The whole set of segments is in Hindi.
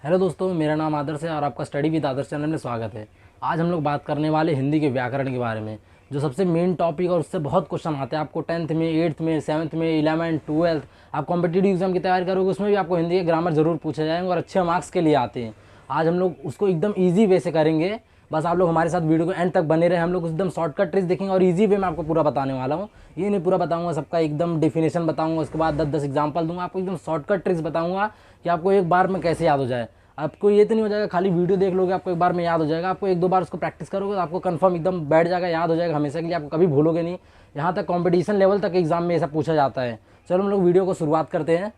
हेलो दोस्तों, मेरा नाम आदर्श है और आपका स्टडी विद आदर्श चैनल में स्वागत है। आज हम लोग बात करने वाले हिंदी के व्याकरण के बारे में, जो सबसे मेन टॉपिक और उससे बहुत क्वेश्चन आते हैं आपको 10th में, 8th में, 7th में, 11th, 12th। आप कॉम्पिटिटिव एग्जाम की तैयारी करोगे उसमें भी आपको हिंदी के ग्रामर जरूर पूछे जाएंगे और अच्छे मार्क्स के लिए आते हैं। आज हम लोग उसको एकदम ईजी वे से करेंगे। बस आप लोग हमारे साथ वीडियो को एंड तक बने रहे। हम लोग एकदम शॉर्टकट ट्रिक्स देखेंगे और इजी वे में आपको पूरा बताने वाला हूँ। ये नहीं पूरा बताऊंगा सबका एकदम डेफिनेशन बताऊंगा, उसके बाद 10-10 एग्जाम्पल दूंगा। आपको एकदम शॉर्टकट ट्रिक्स बताऊंगा कि आपको एक बार में कैसे याद हो जाए। आपको ये तो नहीं हो जाएगा खाली वीडियो देख लोगे आपको एक बार में याद हो जाएगा। आपको एक दो बार उसको प्रैक्टिस करोगे तो आपको कंफर्म एकदम बैठ जाएगा, याद हो जाएगा हमेशा के लिए, आपको कभी भूलोगे नहीं। यहाँ तक कंपटीशन लेवल तक एग्जाम में ऐसा पूछा जाता है। चलो हम लोग वीडियो को शुरुआत करते हैं।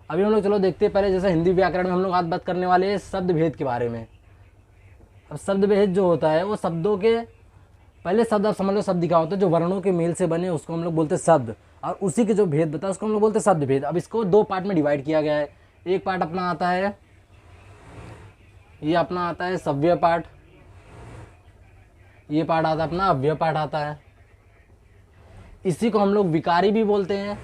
अभी हम लोग चलो देखते हैं पहले, जैसे हिंदी व्याकरण में हम लोग आज बात करने वाले हैं शब्द भेद के बारे में। अब शब्द भेद जो होता है वो शब्दों के पहले शब्द, आप समझ लो शब्द क्या होता है, जो वर्णों के मेल से बने उसको हम लोग बोलते हैं शब्द, और उसी के जो भेद बताए उसको हम लोग बोलते हैं शब्द भेद। अब इसको दो पार्ट में डिवाइड किया गया है। एक पार्ट अपना आता है, ये अपना आता है सव्य पाठ, ये पाठ आता है अपना अव्यय पाठ आता है। इसी को हम लोग विकारी भी बोलते हैं,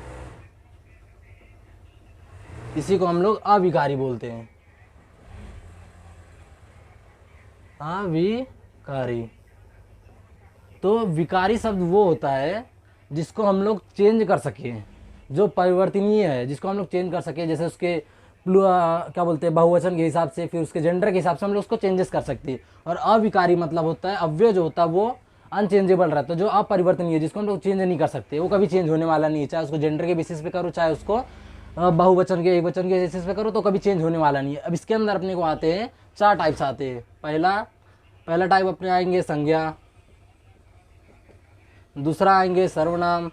इसी को हम लोग अविकारी बोलते हैं, अविकारी। तो विकारी शब्द वो होता है जिसको हम लोग चेंज कर सके, जो परिवर्तनीय है, जिसको हम लोग चेंज कर सके। जैसे उसके क्या बोलते हैं बहुवचन के हिसाब से, फिर उसके जेंडर के हिसाब से हम लोग उसको चेंजेस कर सकते हैं। और अविकारी मतलब होता है अव्यय जो होता है वो अनचेंजेबल रहता है, जो अपरिवर्तनीय, जिसको हम लोग चेंज नहीं कर सकते, वो कभी चेंज होने वाला नहीं है। चाहे उसको जेंडर के बेसिस पे करो, चाहे उसको बहुवचन के एकवचन के बेसिस पे करो, तो कभी चेंज होने वाला नहीं है। अब इसके अंदर अपने को आते हैं चार टाइप्स आते हैं। पहला टाइप अपने आएंगे संज्ञा, दूसरा आएंगे सर्वनाम,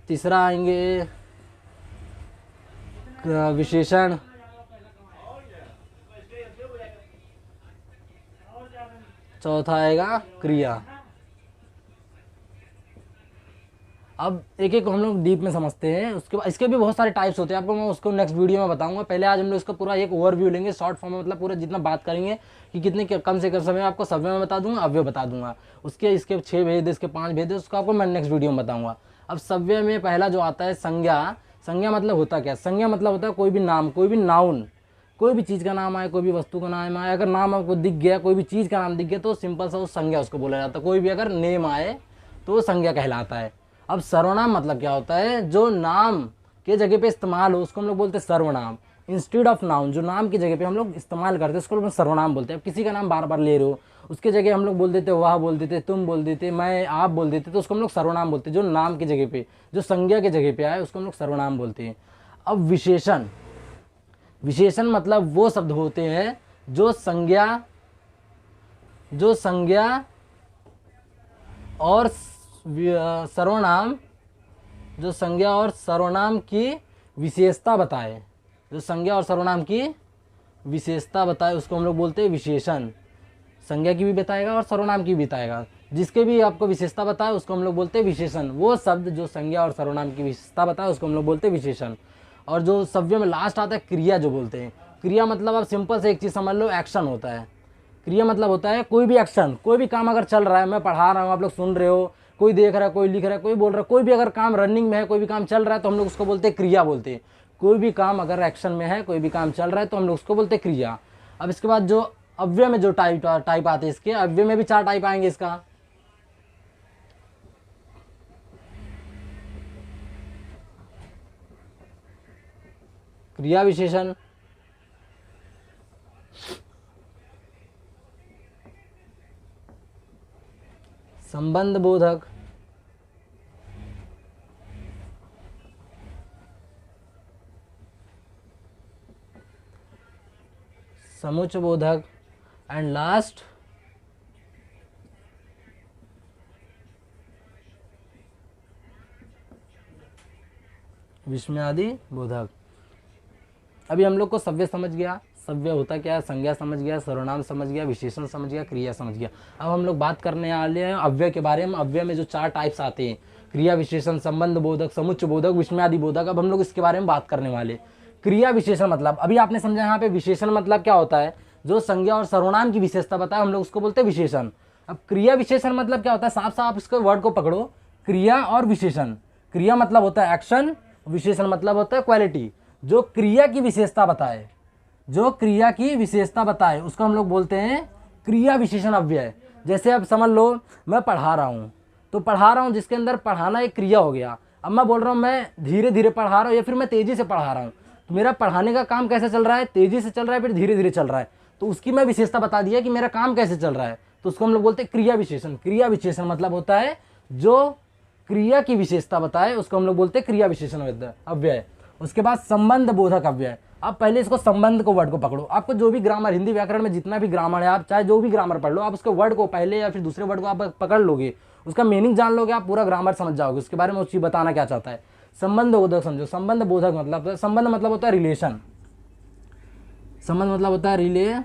तीसरा आएंगे विशेषण, चौथा आएगा क्रिया। अब एक एक हम लोग डीप में समझते हैं। उसके बाद इसके भी बहुत सारे टाइप्स होते हैं, आपको मैं उसको नेक्स्ट वीडियो में बताऊंगा। पहले आज हम लोग इसका पूरा एक ओवरव्यू लेंगे शॉर्ट फॉर्म में, मतलब पूरा जितना बात करेंगे कि कितने कम से कम समय आपको सव्य में बता दूंगा, अव्यय बता दूंगा। उसके इसके 6 भेद, इसके 5 भेद, उसको आपको मैं नेक्स्ट वीडियो में बताऊंगा। अब सव्य में पहला जो आता है संज्ञा। संज्ञा मतलब होता क्या? संज्ञा मतलब होता है कोई भी नाम, कोई भी नाउन, कोई भी चीज़ का नाम आए, कोई भी वस्तु का नाम आए, अगर नाम आपको दिख गया, कोई भी चीज़ का नाम दिख गया, तो सिंपल सा उस संज्ञा उसको बोला जाता है। कोई भी अगर नेम आए तो वो संज्ञा कहलाता है। अब सर्वनाम मतलब क्या होता है? जो नाम के जगह पे इस्तेमाल हो उसको हम लोग बोलते हैं सर्वनाम। इंस्टेड ऑफ नाउन, जो नाम की जगह पे हम लोग इस्तेमाल करते हैं उसको लोग सर्वनाम बोलते हैं। अब किसी का नाम बार बार ले रहे हो, उसके जगह हम लोग बोल देते वह बोल देते, तुम बोल देते, मैं, आप बोल देते, तो उसको हम लोग सर्वनाम बोलते हैं। जो नाम की जगह पे, जो संज्ञा की जगह पे आए उसको हम लोग सर्वनाम बोलते हैं। अब विशेषण, विशेषण मतलब वो शब्द होते हैं जो संज्ञा और सर्वनाम, जो संज्ञा और सर्वनाम की विशेषता बताए, जो संज्ञा और सर्वनाम की विशेषता बताए उसको हम लोग बोलते हैं विशेषण। संज्ञा की भी बताएगा और सर्वनाम की भी बताएगा, जिसके भी आपको विशेषता बताए उसको हम लोग बोलते हैं विशेषण। वो शब्द जो संज्ञा और सर्वनाम की विशेषता बताए उसको हम लोग बोलते हैं विशेषण। और जो सव्य में लास्ट आता है क्रिया, जो बोलते हैं क्रिया मतलब आप सिंपल से एक चीज़ समझ लो, एक्शन होता है। क्रिया मतलब होता है कोई भी एक्शन, कोई भी काम अगर चल रहा है, मैं पढ़ा रहा हूँ, आप लोग सुन रहे हो, कोई देख रहा है, कोई लिख रहा है, कोई बोल रहा है, कोई भी अगर काम रनिंग में है, कोई भी काम चल रहा है, तो हम लोग उसको बोलते हैं क्रिया बोलते हैं। कोई भी काम अगर एक्शन में है, कोई भी काम चल रहा है, तो हम लोग उसको बोलते हैं क्रिया। अब इसके बाद जो अव्यय में जो टाइप आते हैं, इसके अव्यय में भी 4 टाइप आएंगे इसका। क्रिया विशेषण, संबंध बोधक, समुच्चय बोधक, एंड लास्ट विस्मयादि बोधक। अभी हम लोग को सव्य समझ गया, सव्य होता क्या है, संज्ञा समझ गया, सर्वनाम समझ गया, विशेषण समझ गया, क्रिया समझ गया। अब हम लोग बात करने वाले हैं अव्यय के बारे में। अव्यय में जो 4 टाइप्स आते हैं, क्रिया विशेषण, संबंध बोधक, समुच्चय बोधक, विस्मयादि बोधक। अब हम लोग इसके बारे में बात करने वाले। क्रिया विशेषण मतलब अभी आपने समझा, यहाँ पे विशेषण मतलब क्या होता है, जो संज्ञा और सर्वनाम की विशेषता बताए हम लोग उसको बोलते हैं विशेषण। अब क्रिया विशेषण मतलब क्या होता है, साफ साफ इसको वर्ड को पकड़ो, क्रिया और विशेषण। क्रिया मतलब होता है एक्शन, विशेषण मतलब होता है क्वालिटी, जो क्रिया की विशेषता बताए, जो क्रिया की विशेषता बताए उसको हम लोग बोलते हैं क्रिया विशेषण अव्यय। जैसे अब समझ लो मैं पढ़ा रहा हूँ, तो पढ़ा रहा हूँ जिसके अंदर पढ़ाना एक क्रिया हो गया। अब मैं बोल रहा हूँ मैं धीरे धीरे पढ़ा रहा हूँ या फिर मैं तेज़ी से पढ़ा रहा हूँ, तो मेरा पढ़ाने का काम कैसे चल रहा है, तेज़ी से चल रहा है फिर धीरे धीरे चल रहा है, तो उसकी मैं विशेषता बता दिया कि मेरा काम कैसे चल रहा है, तो उसको हम लोग बोलते हैं क्रिया विशेषण। क्रिया विशेषण मतलब होता है जो क्रिया की विशेषता बताए उसको हम लोग बोलते हैं क्रिया विशेषण अव्यय। उसके बाद संबंध बोधक अव्यय। आप पहले इसको संबंध को वर्ड को पकड़ो, आपको जो भी ग्रामर, हिंदी व्याकरण में जितना भी ग्रामर है, आप चाहे जो भी ग्रामर पढ़ लो, आप उसके वर्ड को पहले या फिर दूसरे वर्ड को आप पकड़ लोगे, उसका मीनिंग जान लोगे, आप पूरा ग्रामर समझ जाओगे, उसके बारे में उस चीज बताना क्या चाहता है। संबंध बोधक समझो। संबंध बोधक मतलब, संबंध मतलब होता है रिलेशन, संबंध मतलब होता है रिलेशन।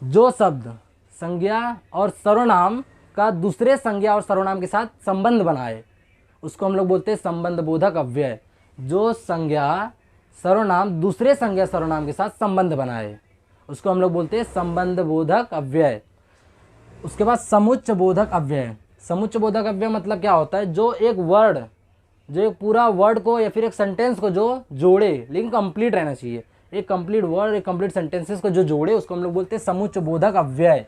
जो शब्द संज्ञा और सर्वनाम का दूसरे संज्ञा और सर्वनाम के साथ संबंध बनाए उसको हम लोग बोलते हैं संबंध बोधक अव्यय। जो संज्ञा सर्वनाम दूसरे संज्ञा सर्वनाम के साथ संबंध बनाए उसको हम लोग बोलते हैं संबंध बोधक अव्यय। उसके बाद समुच्चय बोधक अव्यय। समुच्चय बोधक अव्यय मतलब क्या होता है, जो एक वर्ड, जो एक पूरा वर्ड को या फिर एक सेंटेंस को जो जोड़े, लेकिन कंप्लीट रहना चाहिए, एक कंप्लीट वर्ड, एक कंप्लीट सेंटेंसेस को जो जोड़े उसको हम लोग बोलते हैं समुच्चय बोधक अव्यय।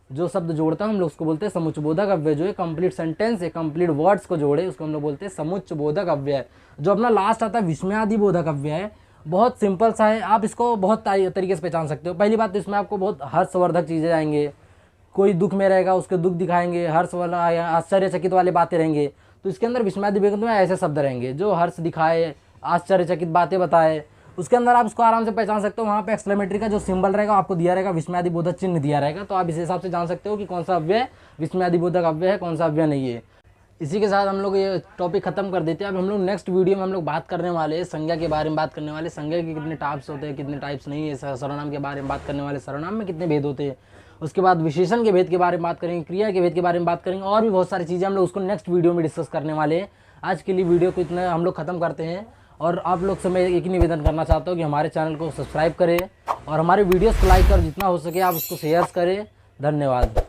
जो शब्द जोड़ता है हम लोग उसको बोलते हैं समुच्चय बोधक अव्यय। जो एक कंप्लीट सेंटेंस, एक कंप्लीट वर्ड्स को जोड़े उसको हम लोग बोलते हैं समुच्चय बोधक अव्यय। जो अपना लास्ट आता है विस्मयादि बोधक अव्यय, बहुत सिंपल सा है, आप इसको बहुत तरीके से पहचान सकते हो। पहली बात तो इसमें आपको बहुत हर्षवर्धक चीज़ें आएंगे, कोई दुख में रहेगा उसके दुख दिखाएंगे, हर्ष वाला आश्चर्यचकित वाले बातें रहेंगे, तो इसके अंदर विस्मयादि बोधक में ऐसे शब्द रहेंगे जो हर्ष दिखाए, आश्चर्यचकित बातें बताए, उसके अंदर आप उसको आराम से पहचान सकते हो। वहाँ पे एक्सक्लेमेटरी का जो सिंबल रहेगा आपको दिया रहेगा, विस्मयादि बोधक चिन्ह दिया रहेगा, तो आप इस हिसाब से जान सकते हो कि कौन सा अव्यय विस्मयादि बोधक अव्यय है, कौन सा अव्यय नहीं है। इसी के साथ हम लोग ये टॉपिक खत्म कर देते हैं। अब हम लोग नेक्स्ट वीडियो में हम लोग बात करने वाले हैं संज्ञा के बारे में, बात करने वाले संज्ञा के कितने टाइप्स होते हैं, कितने टाइप्स नहीं है, सर्वनाम के बारे में बात करने वाले, सर्वनाम में कितने भेद होते हैं, उसके बाद विशेषण के भेद के बारे में बात करेंगे, क्रिया के भेद के बारे में बात करेंगे, और भी बहुत सारी चीज़ें हम लोग उसको नेक्स्ट वीडियो में डिस्कस करने वाले हैं। आज के लिए वीडियो को इतना हम लोग खत्म करते हैं, और आप लोग से मैं एक ही निवेदन करना चाहता हूँ कि हमारे चैनल को सब्सक्राइब करें और हमारे वीडियोस को लाइक कर जितना हो सके आप उसको शेयर करें। धन्यवाद।